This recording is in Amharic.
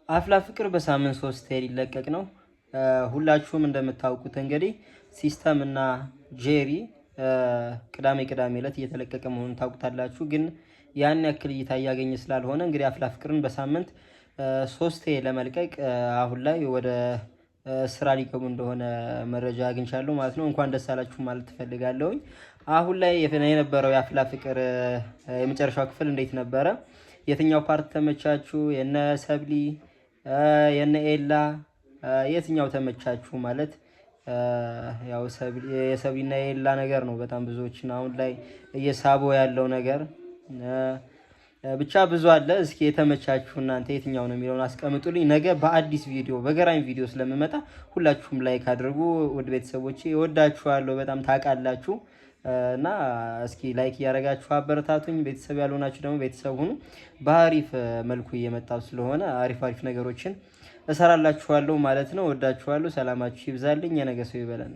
አፍላ ፍቅር በሳምንት 3 ሊለቀቅ ነው። ሁላችሁም እንደምታውቁት እንግዲህ ሲስተም እና ጄሪ ቅዳሜ ዕለት እየተለቀቀ መሆኑን ታውቁታላችሁ። ግን ያን ያክል እይታ እያገኘ ስላልሆነ እንግዲህ አፍላ ፍቅርን በሳምንት 3 ለመልቀቅ አሁን ላይ ወደ ስራ ሊገቡ እንደሆነ መረጃ አግኝቻለሁ ማለት ነው። እንኳን ደስ አላችሁ ማለት ትፈልጋለሁኝ። አሁን ላይ የነበረው የአፍላ ፍቅር የመጨረሻው ክፍል እንዴት ነበረ? የትኛው ፓርት ተመቻችሁ? የነ ሰብሊ የነ ኤላ የትኛው ተመቻችሁ? ማለት ያው የሰብሊና የኤላ ነገር ነው በጣም ብዙዎችን አሁን ላይ እየሳበው ያለው ነገር ብቻ ብዙ አለ። እስኪ የተመቻችሁ እናንተ የትኛው ነው የሚለውን አስቀምጡልኝ። ነገ በአዲስ ቪዲዮ በገራሚ ቪዲዮ ስለምመጣ ሁላችሁም ላይክ አድርጉ። ውድ ቤተሰቦቼ እወዳችኋለሁ በጣም ታውቃላችሁ። እና እስኪ ላይክ እያደረጋችሁ አበረታቱኝ። ቤተሰብ ያልሆናችሁ ደግሞ ቤተሰብ ሁኑ። በአሪፍ መልኩ እየመጣው ስለሆነ አሪፍ ነገሮችን እሰራላችኋለሁ ማለት ነው። እወዳችኋለሁ። ሰላማችሁ ይብዛልኝ። የነገ ሰው ይበለን።